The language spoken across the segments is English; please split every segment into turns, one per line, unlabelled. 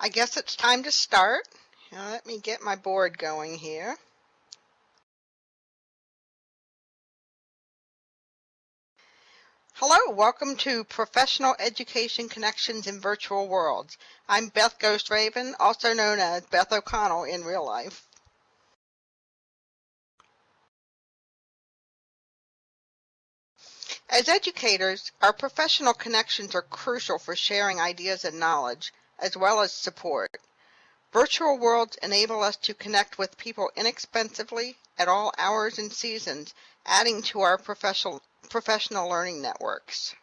I guess it's time to start. Now let me get my board going here. Hello, welcome to Professional Education Connections in Virtual Worlds. I'm Beth Ghost Raven, also known as Beth O'Connell in real life. As educators, our professional connections are crucial for sharing ideas and knowledge, as well as support. Virtual worlds enable us to connect with people inexpensively at all hours and seasons, adding to our professional learning networks.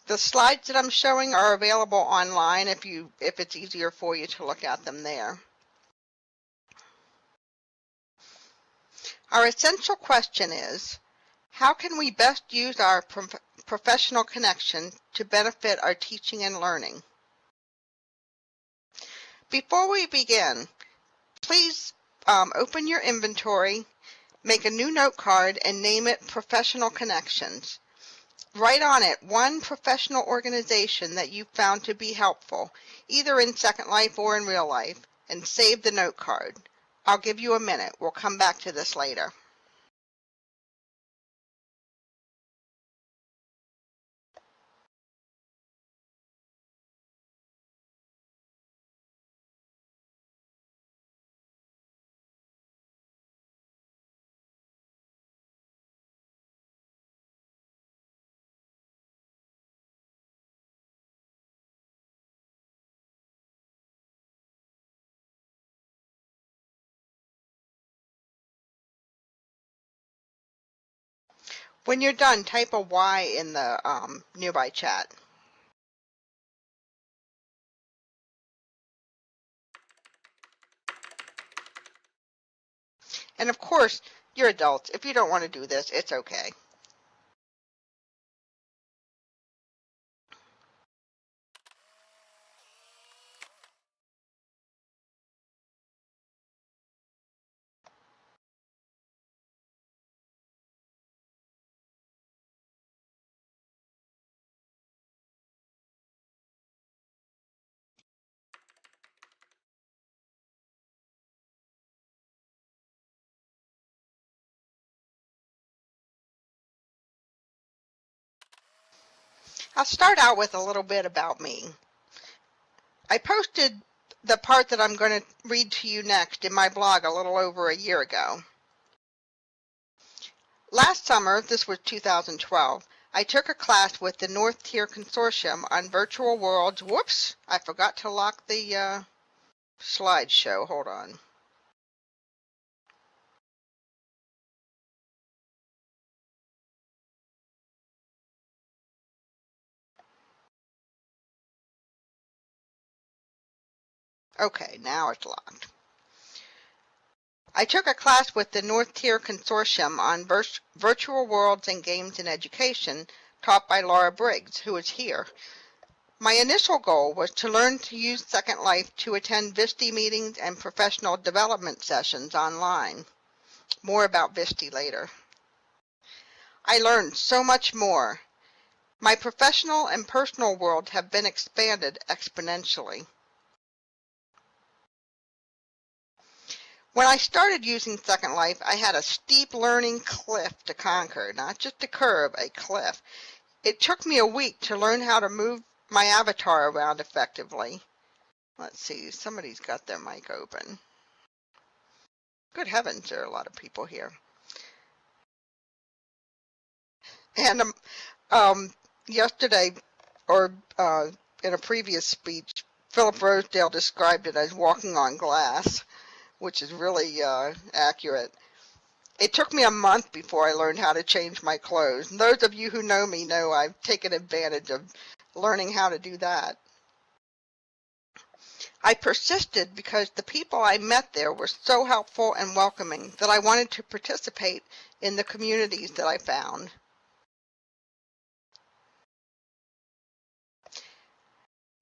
The slides that I'm showing are available online if it's easier for you to look at them there. Our essential question is, how can we best use our professional connection to benefit our teaching and learning? Before we begin, please open your inventory, make a new note card, and name it Professional Connections. Write on it one professional organization that you found to be helpful, either in Second Life or in real life, and save the note card. I'll give you a minute. We'll come back to this later. When you're done, type a Y in the nearby chat. And of course, you're adults. If you don't want to do this, it's okay. I'll start out with a little bit about me. I posted the part that I'm going to read to you next in my blog a little over a year ago. Last summer, this was 2012, I took a class with the North Tier Consortium on Virtual Worlds. Whoops, I forgot to lock the slideshow. Hold on. Okay, now it's locked. I took a class with the North Tier Consortium on Virtual Worlds and Games in Education, taught by Laura Briggs, who is here. My initial goal was to learn to use Second Life to attend VSTE meetings and professional development sessions online. More about VSTE later. I learned so much more. My professional and personal world have been expanded exponentially. When I started using Second Life, I had a steep learning cliff to conquer, not just a curve, a cliff. It took me a week to learn how to move my avatar around effectively. Let's see, somebody's got their mic open. Good heavens, there are a lot of people here. And yesterday, or in a previous speech, Philip Rosedale described it as walking on glass, which is really accurate. It took me a month before I learned how to change my clothes. And those of you who know me know I've taken advantage of learning how to do that. I persisted because the people I met there were so helpful and welcoming that I wanted to participate in the communities that I found.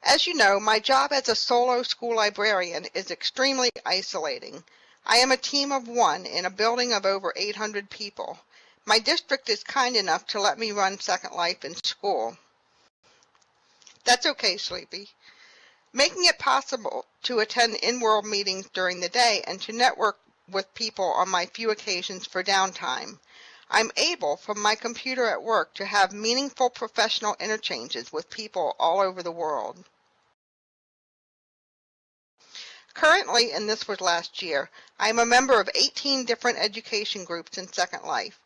As you know, my job as a solo school librarian is extremely isolating. I am a team of one in a building of over 800 people. My district is kind enough to let me run Second Life in school. That's okay, Sleepy. making it possible to attend in-world meetings during the day and to network with people on my few occasions for downtime. I'm able, from my computer at work, to have meaningful professional interchanges with people all over the world. Currently, and this was last year, I am a member of 18 different education groups in Second Life.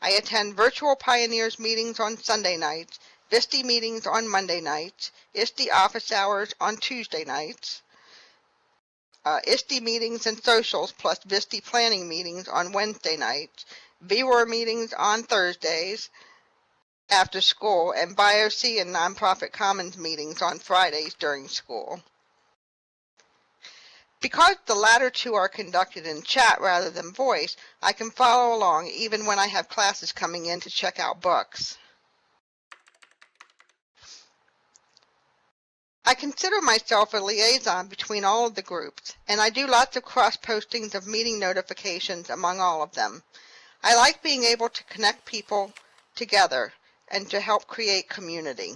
I attend Virtual Pioneers meetings on Sunday nights, VSTE meetings on Monday nights, ISTE office hours on Tuesday nights, ISTE meetings and socials plus VSTE planning meetings on Wednesday nights, VWER meetings on Thursdays after school, and BioC and Nonprofit Commons meetings on Fridays during school. Because the latter two are conducted in chat rather than voice, I can follow along even when I have classes coming in to check out books. I consider myself a liaison between all of the groups, and I do lots of cross-postings of meeting notifications among all of them. I like being able to connect people together and to help create community.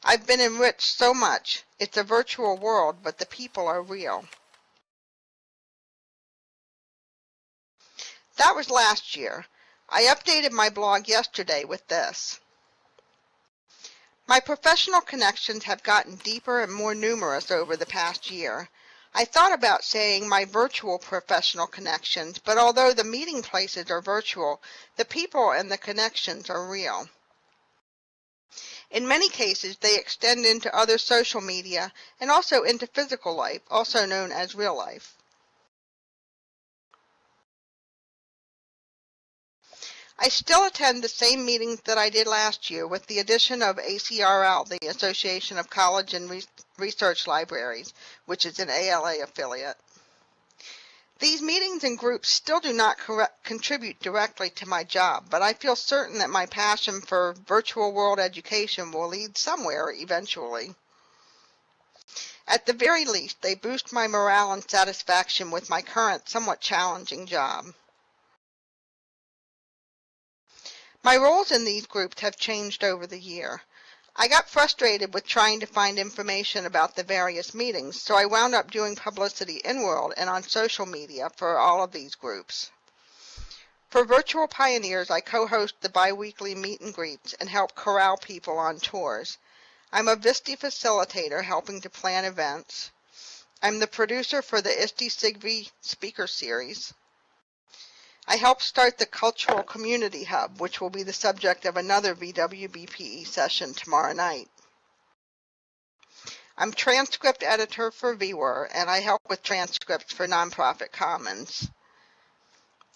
I've been enriched so much. It's a virtual world, but the people are real. That was last year. I updated my blog yesterday with this. My professional connections have gotten deeper and more numerous over the past year. I thought about saying my virtual professional connections, but although the meeting places are virtual, the people and the connections are real. In many cases, they extend into other social media and also into physical life, also known as real life. I still attend the same meetings that I did last year with the addition of ACRL, the Association of College and Research Libraries, which is an ALA affiliate. These meetings and groups still do not contribute directly to my job, but I feel certain that my passion for virtual world education will lead somewhere eventually. At the very least, they boost my morale and satisfaction with my current, somewhat challenging job. My roles in these groups have changed over the year. I got frustrated with trying to find information about the various meetings, so I wound up doing publicity inworld and on social media for all of these groups. For Virtual Pioneers, I co-host the bi-weekly meet and greets and help corral people on tours. I'm a VSTE Facilitator helping to plan events. I'm the producer for the ISTE Speaker series. I helped start the Cultural Community Hub, which will be the subject of another VWBPE session tomorrow night. I'm transcript editor for VWER, and I help with transcripts for Nonprofit Commons.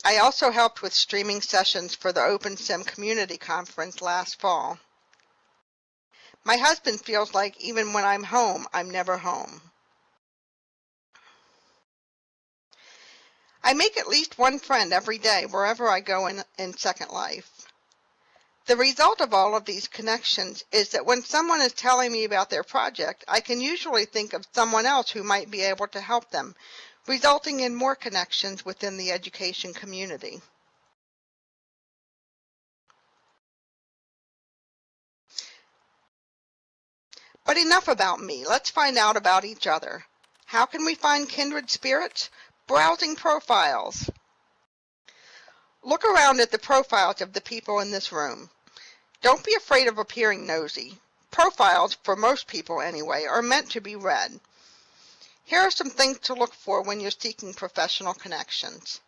I also helped with streaming sessions for the OpenSim Community Conference last fall. My husband feels like even when I'm home, I'm never home. I make at least one friend every day wherever I go in Second Life. The result of all of these connections is that when someone is telling me about their project, I can usually think of someone else who might be able to help them, resulting in more connections within the education community. But enough about me. Let's find out about each other. How can we find kindred spirits? Browsing profiles. Look around at the profiles of the people in this room. Don't be afraid of appearing nosy. Profiles, for most people anyway, are meant to be read. Here are some things to look for when you're seeking professional connections.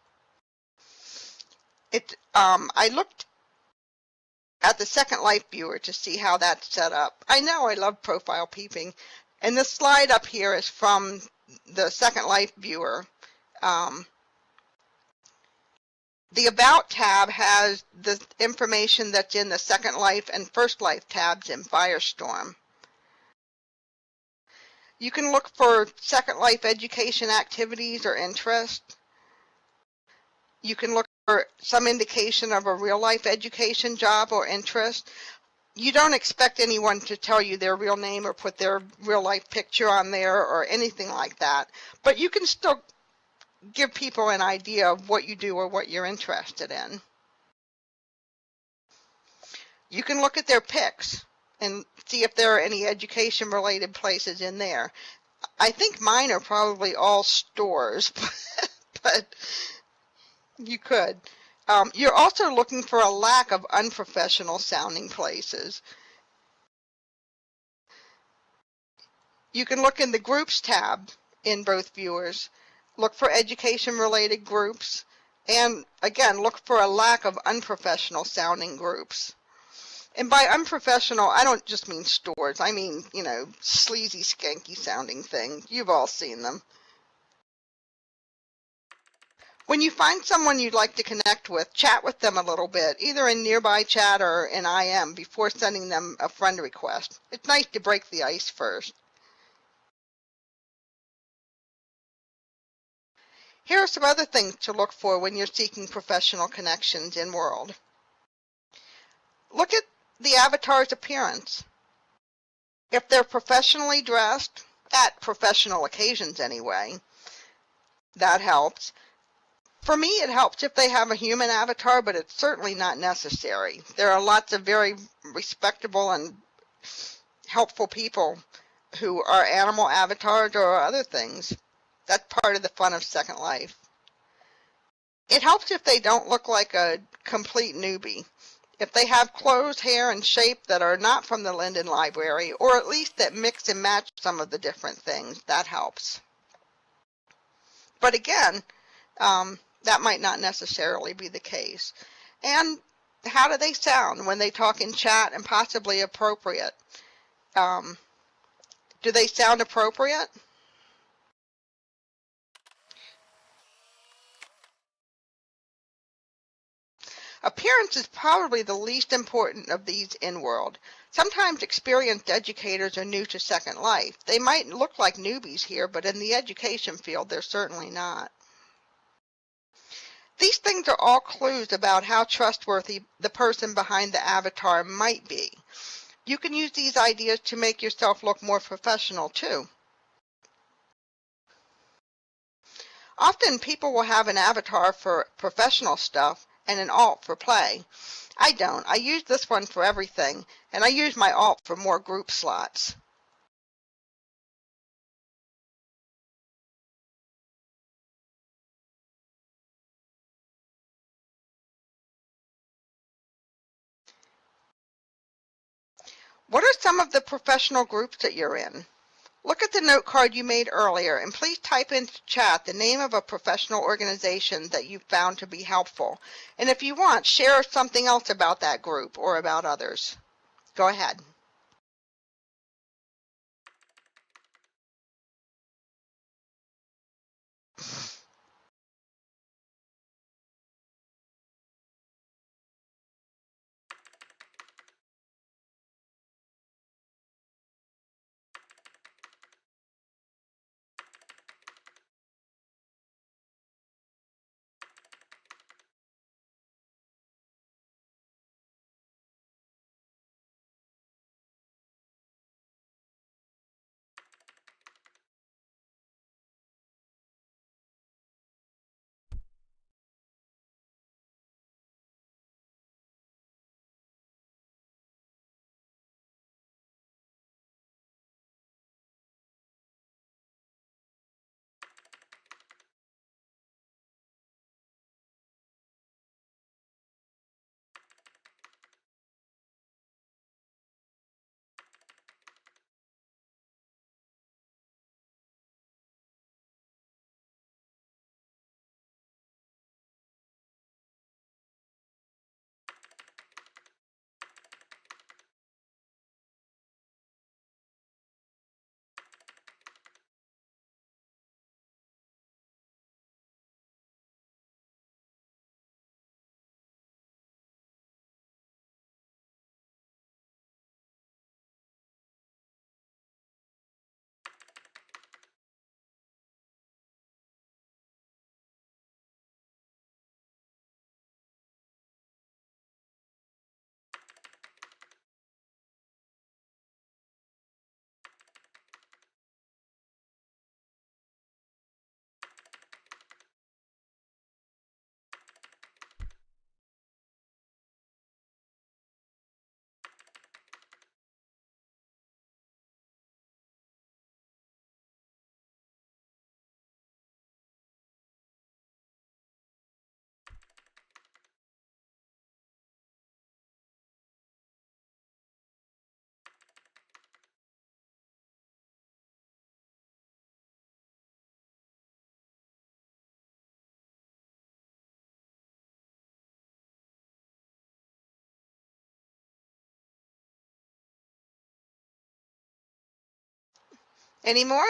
I looked at the Second Life viewer to see how that's set up. I know I love profile peeping, and this slide up here is from the Second Life viewer. The About tab has the information that's in the Second Life and First Life tabs in Firestorm. You can look for Second Life education activities or interests. You can look for some indication of a real-life education job or interest. You don't expect anyone to tell you their real name or put their real-life picture on there or anything like that, but you can still give people an idea of what you do or what you're interested in. You can look at their pics and see if there are any education-related places in there. I think mine are probably all stores, but you could. You're also looking for a lack of unprofessional sounding places. You can look in the Groups tab in both viewers. Look for education-related groups. And again, look for a lack of unprofessional sounding groups. And by unprofessional, I don't just mean stores. I mean, sleazy, skanky sounding things. You've all seen them. When you find someone you'd like to connect with, chat with them a little bit, either in Nearby Chat or in IM, before sending them a friend request. It's nice to break the ice first. Here are some other things to look for when you're seeking professional connections in World. Look at the avatar's appearance. If they're professionally dressed, at professional occasions anyway, that helps. For me, it helps if they have a human avatar, but it's certainly not necessary. There are lots of very respectable and helpful people who are animal avatars or other things. That's part of the fun of Second Life. It helps if they don't look like a complete newbie. If they have clothes, hair, and shape that are not from the Linden Library, or at least that mix and match some of the different things, that helps. But again, that might not necessarily be the case. And how do they sound when they talk in chat and possibly appropriate? Do they sound appropriate? Appearance is probably the least important of these in World. Sometimes experienced educators are new to Second Life. They might look like newbies here, but in the education field, they're certainly not. These things are all clues about how trustworthy the person behind the avatar might be. You can use these ideas to make yourself look more professional, too. Often people will have an avatar for professional stuff and an alt for play. I don't. I use this one for everything, and I use my alt for more group slots. What are some of the professional groups that you're in? Look at the note card you made earlier, and please type into chat the name of a professional organization that you found to be helpful. And if you want, share something else about that group or about others. Go ahead. Any more?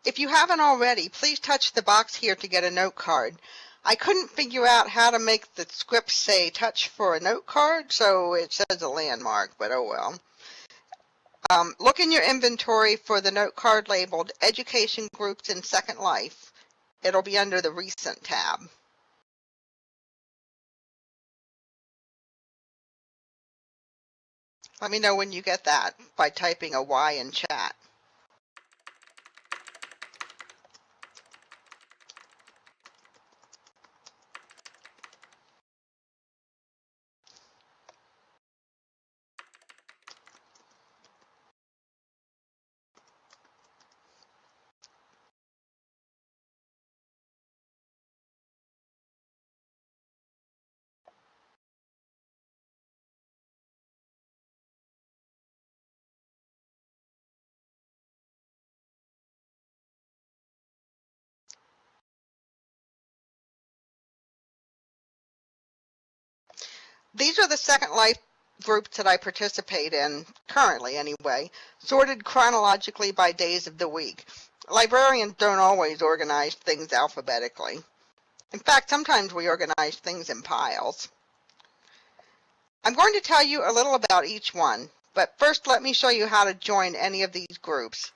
If you haven't already, please touch the box here to get a note card. I couldn't figure out how to make the script say touch for a note card, so it says a landmark, but oh well. Look in your inventory for the note card labeled Education Groups in Second Life. It'll be under the Recent tab. Let me know when you get that by typing a Y in chat. These are the Second Life groups that I participate in, currently anyway, sorted chronologically by days of the week. Librarians don't always organize things alphabetically. In fact, sometimes we organize things in piles. I'm going to tell you a little about each one, but first let me show you how to join any of these groups.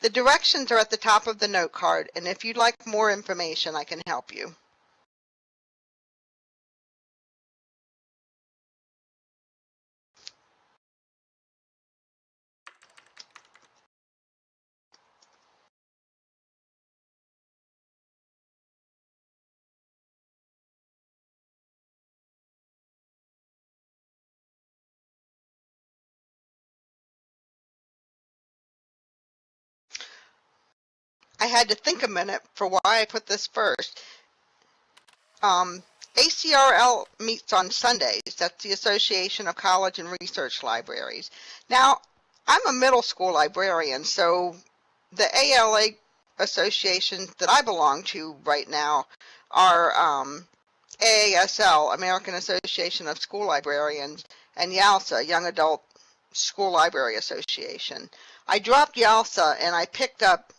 The directions are at the top of the note card, and if you'd like more information, I can help you. I had to think a minute for why I put this first. ACRL meets on Sundays. That's the Association of College and Research Libraries. Now, I'm a middle school librarian, so the ALA associations that I belong to right now are AASL, American Association of School Librarians, and YALSA, Young Adult School Library Association. I dropped YALSA and I picked up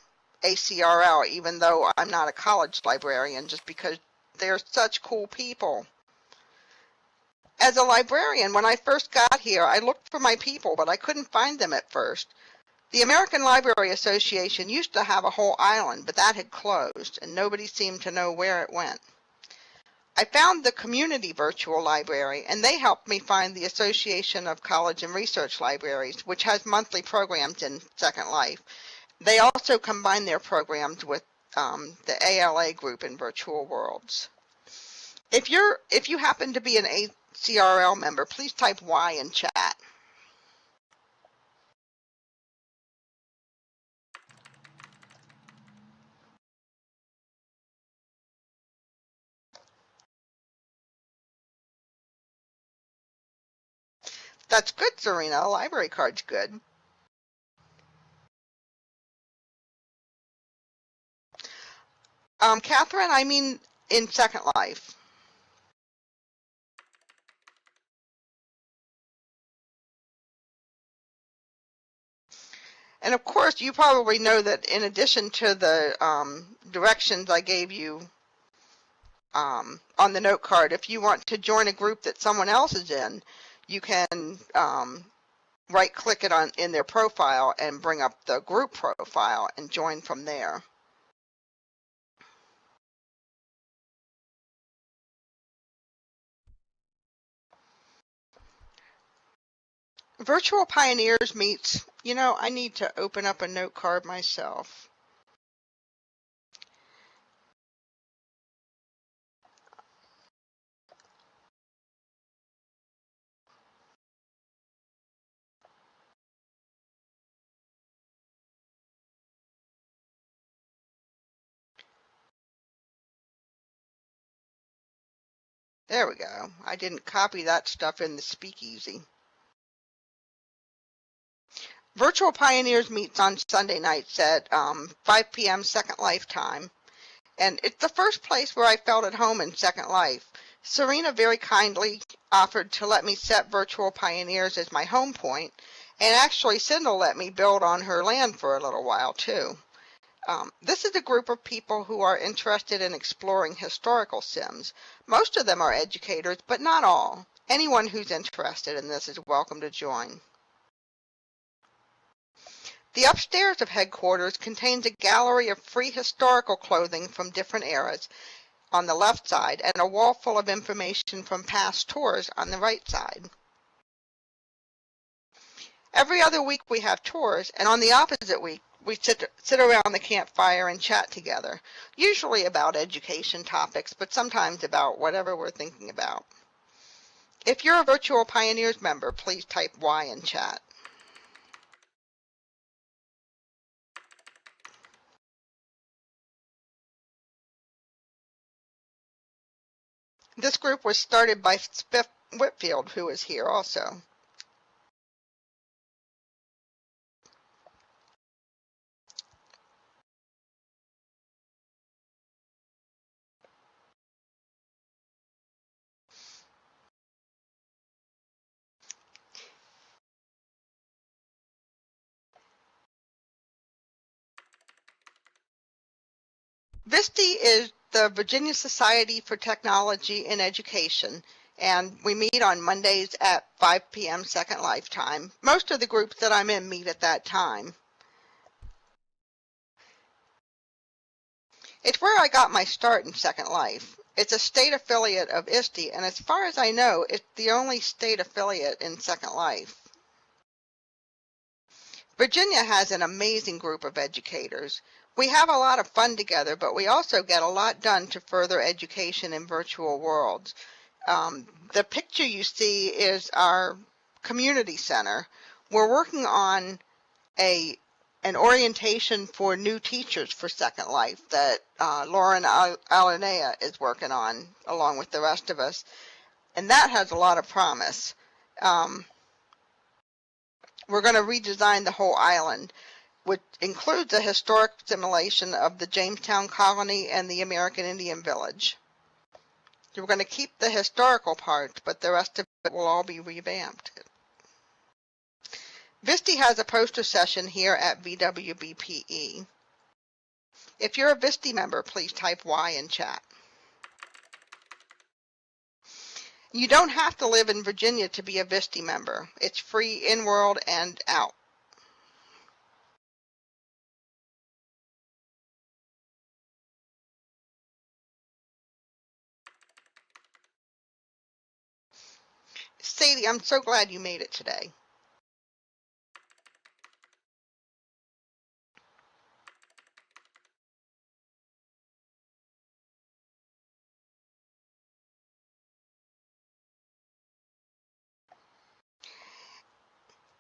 ACRL, even though I'm not a college librarian, just because they're such cool people. As a librarian, when I first got here, I looked for my people, but I couldn't find them at first. The American Library Association used to have a whole island, but that had closed, and nobody seemed to know where it went. I found the Community Virtual Library, and they helped me find the Association of College and Research Libraries, which has monthly programs in Second Life. They also combine their programs with the ALA group in Virtual Worlds. If you happen to be an ACRL member, please type Y in chat. That's good, Serena. A library card's good. Catherine, I mean in Second Life. And of course, you probably know that in addition to the directions I gave you on the note card, if you want to join a group that someone else is in, you can right-click it in their profile and bring up the group profile and join from there. Virtual Pioneers meets, I need to open up a note card myself. There we go. I didn't copy that stuff in the speakeasy. Virtual Pioneers meets on Sunday nights at 5 p.m. Second Life time. And it's the first place where I felt at home in Second Life. Serena very kindly offered to let me set Virtual Pioneers as my home point, and actually Cindy let me build on her land for a little while too. This is a group of people who are interested in exploring historical sims. Most of them are educators, but not all. Anyone who's interested in this is welcome to join. The upstairs of headquarters contains a gallery of free historical clothing from different eras on the left side and a wall full of information from past tours on the right side. Every other week we have tours, and on the opposite week we sit around the campfire and chat together, usually about education topics, but sometimes about whatever we're thinking about. If you're a Virtual Pioneers member, please type Y in chat. This group was started by Spiff Whitfield, who is here also. VSTE is the Virginia Society for Technology in Education, and we meet on Mondays at 5 p.m. Second Life time. Most of the groups that I'm in meet at that time. It's where I got my start in Second Life. It's a state affiliate of ISTE, and as far as I know, it's the only state affiliate in Second Life. Virginia has an amazing group of educators. We have a lot of fun together, but we also get a lot done to further education in virtual worlds. The picture you see is our community center. We're working on an orientation for new teachers for Second Life that Lauren Alinea is working on along with the rest of us, and that has a lot of promise. We're going to redesign the whole island, which includes a historic simulation of the Jamestown colony and the American Indian village. So we're going to keep the historical parts, but the rest of it will all be revamped. VSTE has a poster session here at VWBPE. If you're a VSTE member, please type Y in chat. You don't have to live in Virginia to be a VSTE member. It's free in-world and out. Sadie, I'm so glad you made it today.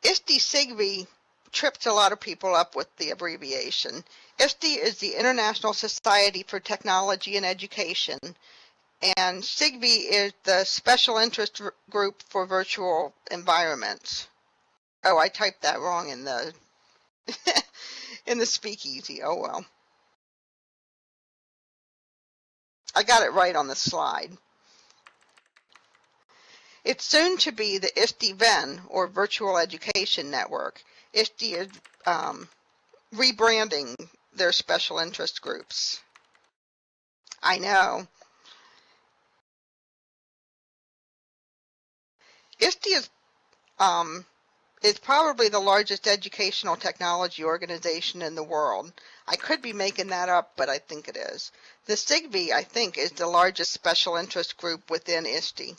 ISTE SIGV trips a lot of people up with the abbreviation. ISTE is the International Society for Technology and Education, and SIGV is the Special Interest Group for Virtual Environments. Oh, I typed that wrong in the in the speakeasy. Oh well. I got it right on the slide. It's soon to be the ISTE VEN, or Virtual Education Network. ISTE is rebranding their special interest groups. I know. ISTE is probably the largest educational technology organization in the world. I could be making that up, but I think it is. The SIGV, I think, is the largest special interest group within ISTE.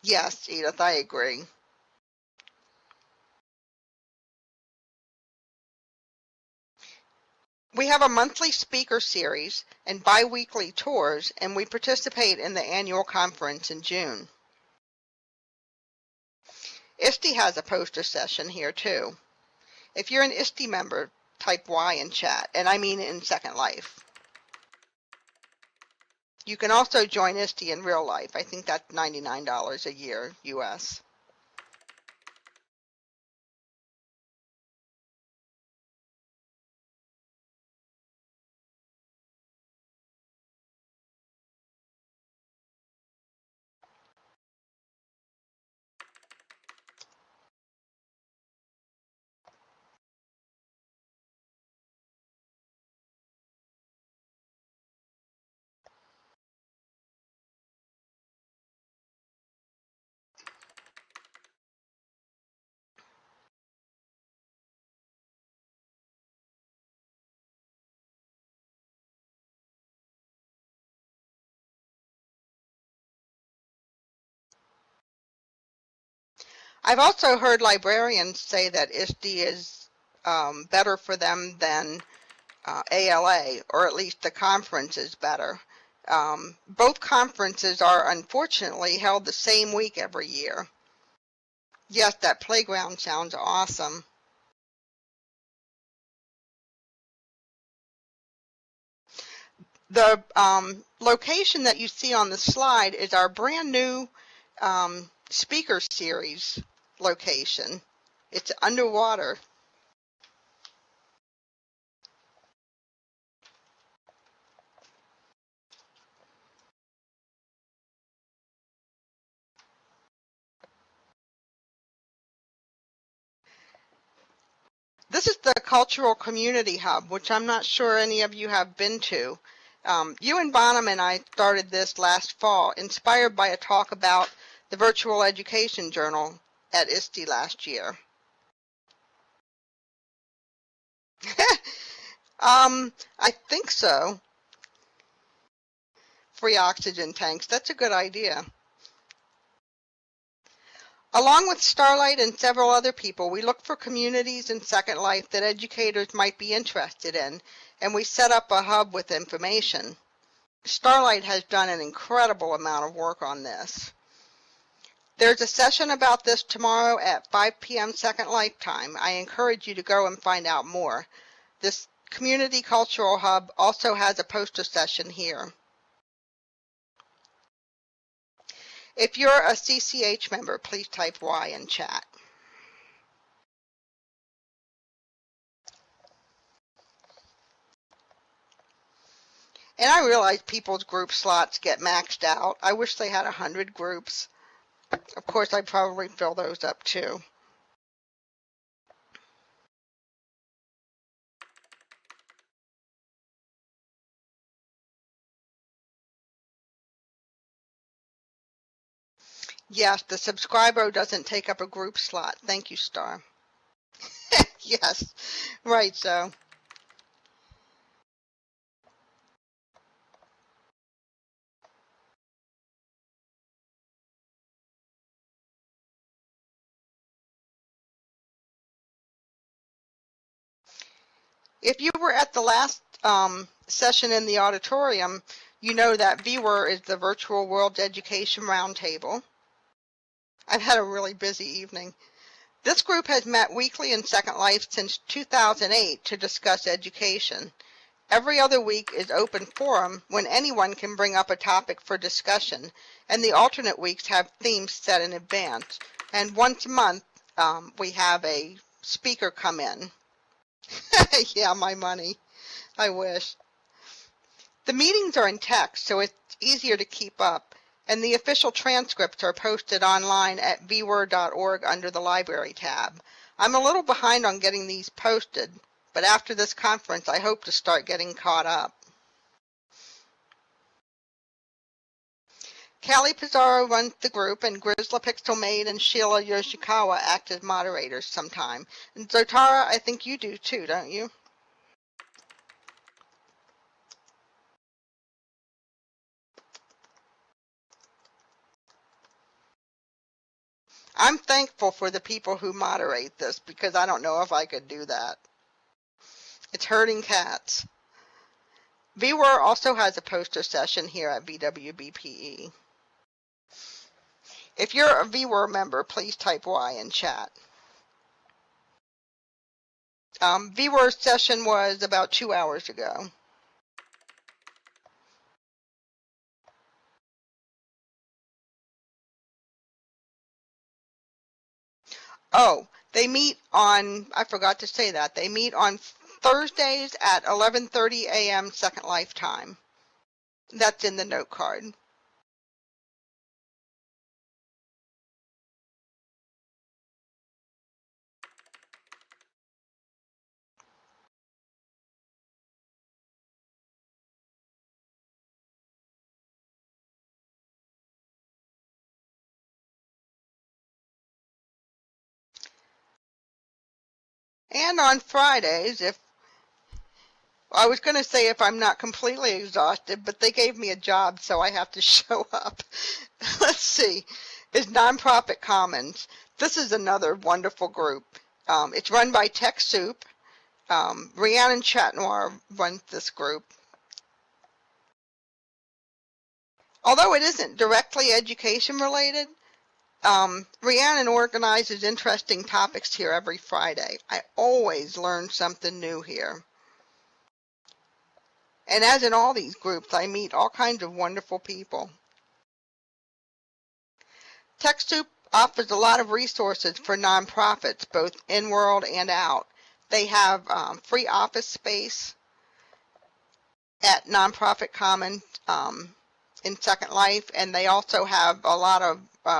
Yes, Edith, I agree. We have a monthly speaker series and bi-weekly tours, and we participate in the annual conference in June. ISTE has a poster session here too. If you're an ISTE member, type Y in chat, and I mean in Second Life. You can also join ISTE in real life. I think that's $99 a year, US. I've also heard librarians say that ISTE is better for them than ALA, or at least the conference is better. Both conferences are unfortunately held the same week every year. Yes, that playground sounds awesome. The location that you see on the slide is our brand new speaker series location. It's underwater. This is the Cultural Community Hub, which I'm not sure any of you have been to. Ewan Bonham and I started this last fall, inspired by a talk about the Virtual Education Journal at ISTE last year. I think so. Free oxygen tanks, that's a good idea. Along with Starlight and several other people, we look for communities in Second Life that educators might be interested in, and we set up a hub with information. Starlight has done an incredible amount of work on this. There's a session about this tomorrow at 5 p.m. Second Life time. I encourage you to go and find out more. This Community Cultural Hub also has a poster session here. If you're a CCH member, please type Y in chat. And I realize people's group slots get maxed out. I wish they had 100 groups. Of course, I'd probably fill those up too. Yes, the subscriber doesn't take up a group slot. Thank you, Star. Yes, right, so. If you were at the last session in the auditorium, you know that VWER is the Virtual Worlds Education Roundtable. I've had a really busy evening. This group has met weekly in Second Life since 2008 to discuss education. Every other week is open forum when anyone can bring up a topic for discussion, and the alternate weeks have themes set in advance. And once a month, we have a speaker come in. Yeah, my money. I wish. The meetings are in text, so it's easier to keep up, and the official transcripts are posted online at VWER.org under the Library tab. I'm a little behind on getting these posted, but after this conference, I hope to start getting caught up. Callie Pizarro runs the group, and Grizzla Pixel Maid and Sheila Yoshikawa act as moderators sometime. And Zotara, I think you do too, don't you? I'm thankful for the people who moderate this because I don't know if I could do that. It's herding cats. VWER also has a poster session here at VWBPE. If you're a VWER member, please type Y in chat. VWER session was about 2 hours ago. Oh, they meet on, I forgot to say that, they meet on Thursdays at 11:30 a.m. Second Life time. That's in the note card. And on Fridays, I was going to say if I'm not completely exhausted, but they gave me a job, so I have to show up. Let's see. Is Nonprofit Commons. This is another wonderful group. It's run by TechSoup. Rhiannon Chatnoir runs this group. Although it isn't directly education related, Rhiannon organizes interesting topics here every Friday. I always learn something new here. And as in all these groups, I meet all kinds of wonderful people. TechSoup offers a lot of resources for nonprofits, both in-world and out. They have free office space at Nonprofit Commons in Second Life, and they also have a lot of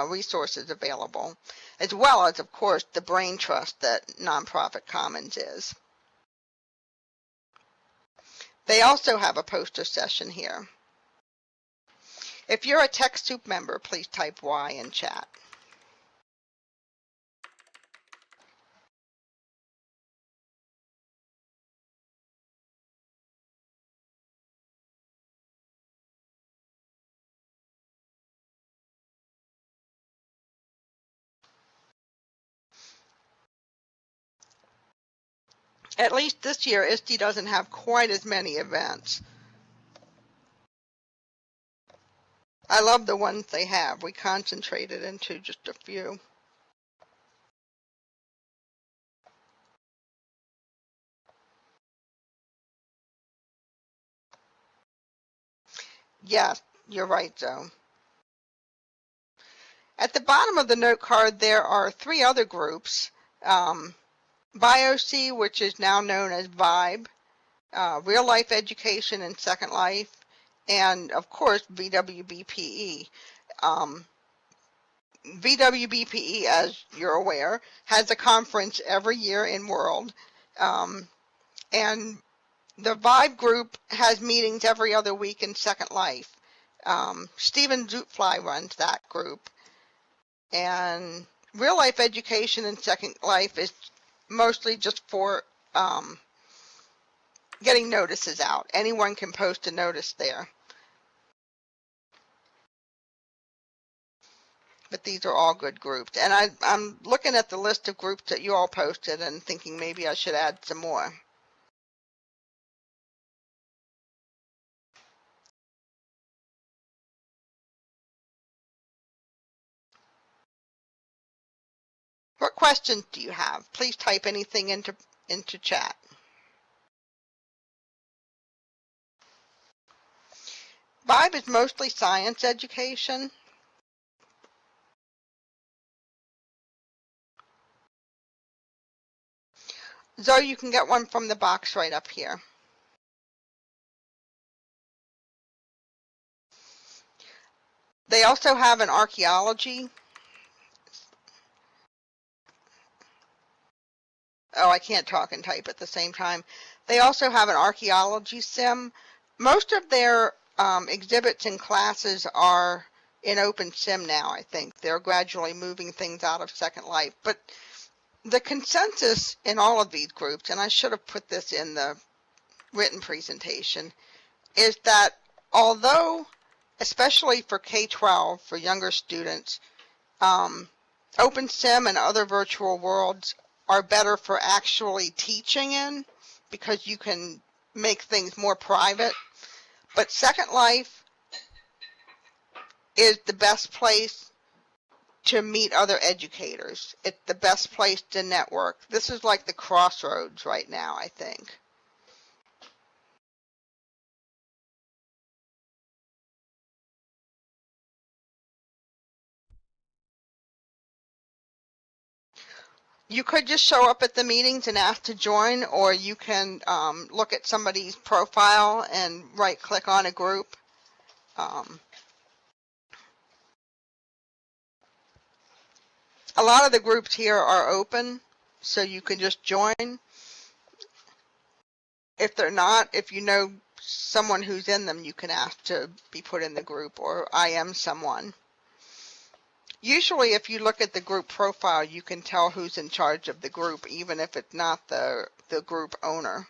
resources available, as well as, of course, the brain trust that Nonprofit Commons is. They also have a poster session here. If you're a TechSoup member, please type Y in chat. At least this year, ISTE doesn't have quite as many events. I love the ones they have. We concentrated into just a few. Yes, you're right, Joe. At the bottom of the note card, there are 3 other groups. BioC, which is now known as VIBE, Real Life Education and Second Life, and of course VWBPE. VWBPE, as you're aware, has a conference every year in World, and the VIBE group has meetings every other week in Second Life. Stephen Zutfly runs that group, and Real Life Education and Second Life is mostly just for getting notices out. Anyone can post a notice there. But these are all good groups. And I'm looking at the list of groups that you all posted and thinking maybe I should add some more. What questions do you have? Please type anything into chat. VIBE is mostly science education. Zoe, you can get one from the box right up here. They also have an archaeology. Oh, I can't talk and type at the same time. They also have an archaeology sim. Most of their exhibits and classes are in open sim now, I think. They're gradually moving things out of Second Life. But the consensus in all of these groups, and I should have put this in the written presentation, is that although, especially for K-12, for younger students, OpenSim and other virtual worlds are better for actually teaching in because you can make things more private. But Second Life is the best place to meet other educators. It's the best place to network. This is like the crossroads right now, I think. You could just show up at the meetings and ask to join, or you can look at somebody's profile and right-click on a group. A lot of the groups here are open, so you can just join. If they're not, if you know someone who's in them, you can ask to be put in the group, or I am someone. Usually, if you look at the group profile, you can tell who's in charge of the group, even if it's not the group owner.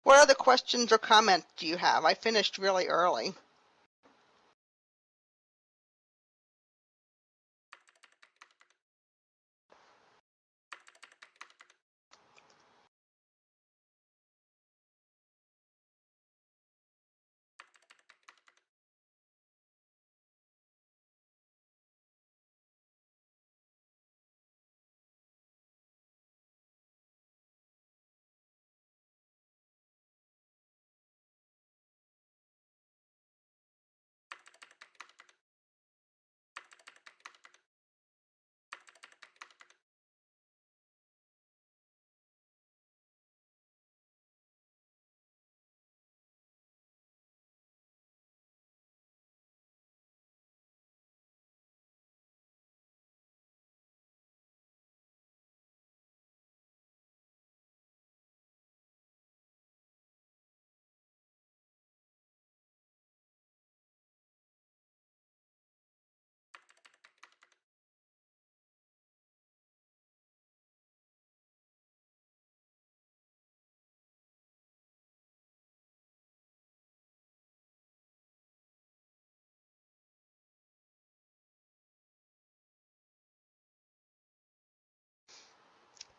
What other questions or comments do you have? I finished really early.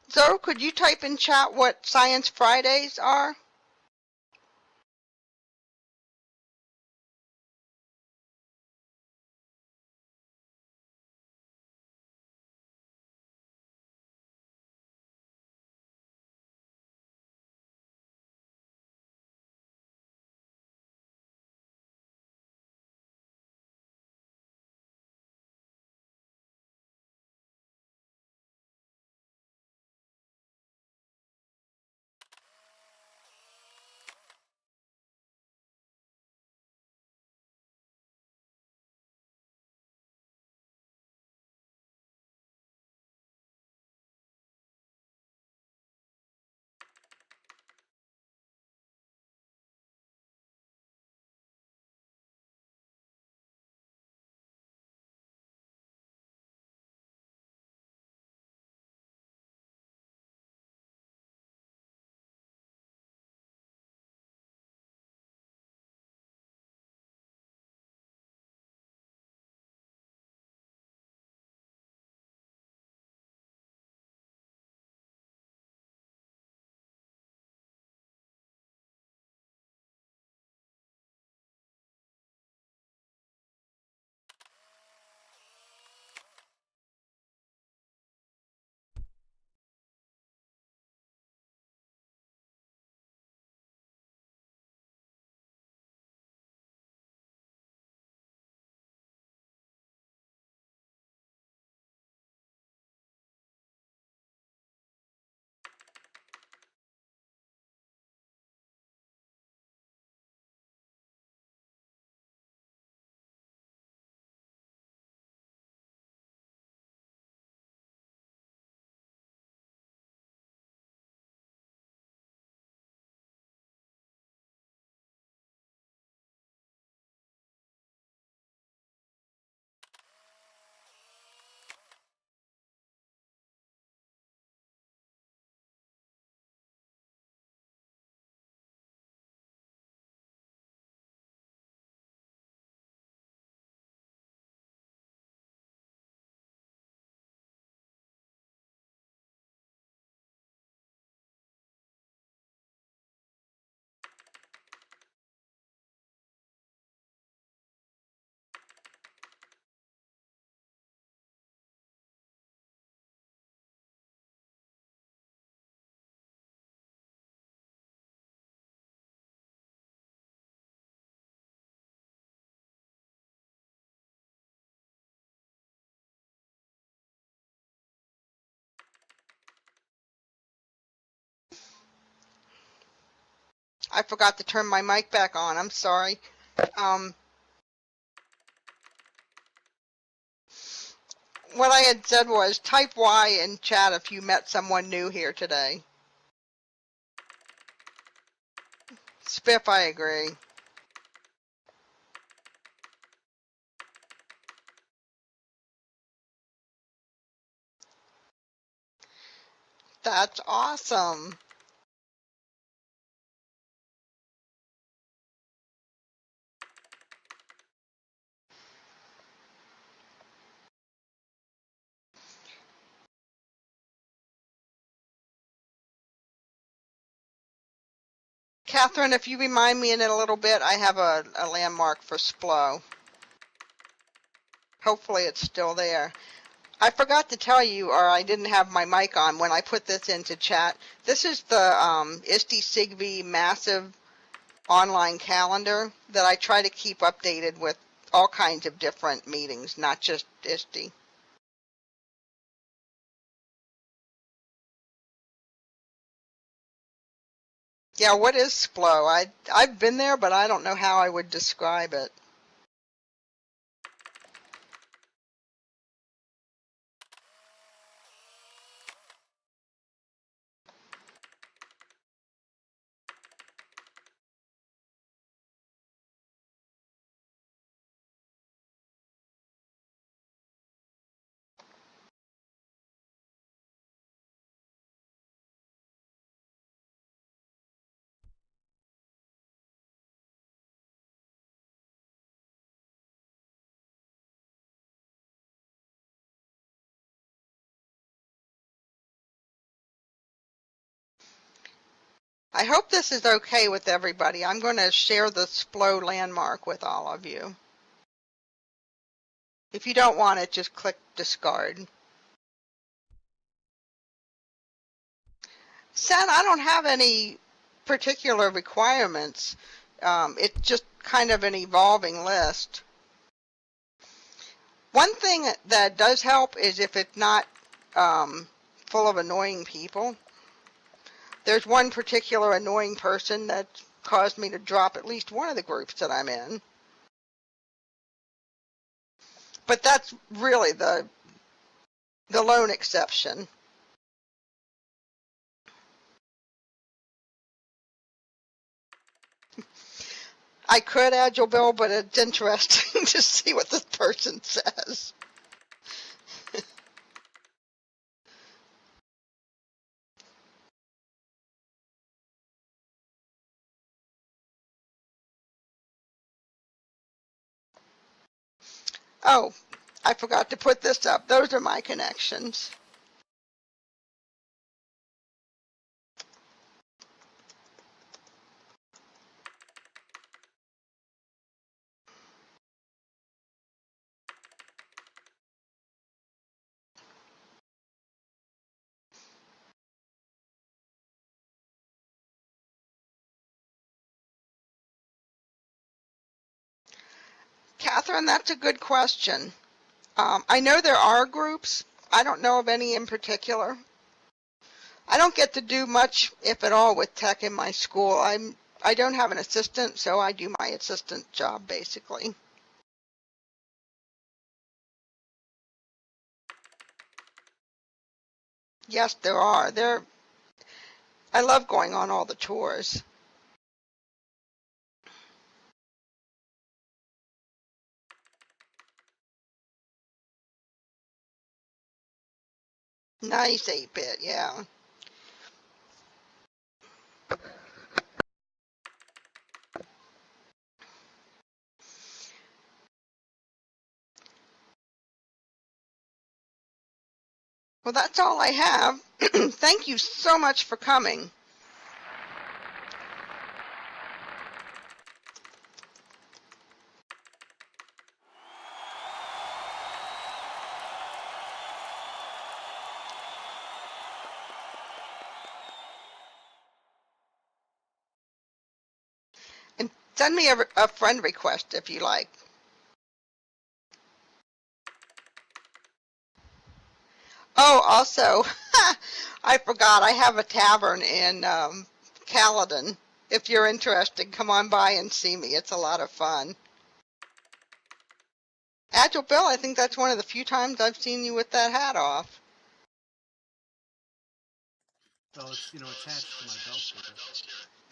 So, could you type in chat what Science Fridays are? I forgot to turn my mic back on. I'm sorry. What I had said was type Y in chat if you met someone new here today. Spiff, I agree. That's awesome. Catherine, if you remind me in a little bit, I have a landmark for SPLO. Hopefully it's still there. I forgot to tell you, or I didn't have my mic on when I put this into chat. This is the ISTE SIGV massive online calendar that I try to keep updated with all kinds of different meetings, not just ISTE. Yeah, what is SPLO? I've been there, but I don't know how I would describe it. I hope this is okay with everybody. I'm going to share the SPLO landmark with all of you. If you don't want it, just click discard. Sen, I don't have any particular requirements. It's just kind of an evolving list. One thing that does help is if it's not full of annoying people. There's one particular annoying person that caused me to drop at least one of the groups that I'm in. But that's really the lone exception. I could add your bill, but it's interesting to see what this person says. Oh, I forgot to put this up. Those are my connections. Catherine, that's a good question. I know there are groups. I don't know of any in particular. I don't get to do much, if at all, with tech in my school. I don't have an assistant, so I do my assistant job basically. Yes, there are. I love going on all the tours. Nice 8-bit, yeah. Well, that's all I have. Thank you so much for coming. And send me a friend request if you like. Oh, also, I forgot I have a tavern in Caledon. If you're interested, come on by and see me. It's a lot of fun. Agile Bill, I think that's one of the few times I've seen you with that hat off.
Well, it's, attached to my belt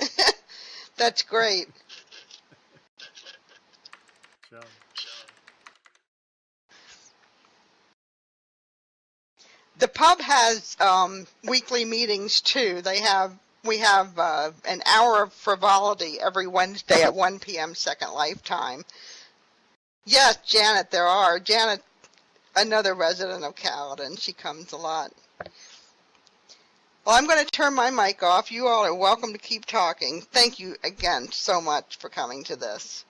here.
That's great.
So.
The pub has weekly meetings too. We have an hour of frivolity every Wednesday at 1 p.m. Second Lifetime. Yes, Janet, there are. Janet, another resident of Caledon, she comes a lot. Well, I'm going to turn my mic off. You all are welcome to keep talking. Thank you again so much for coming to this.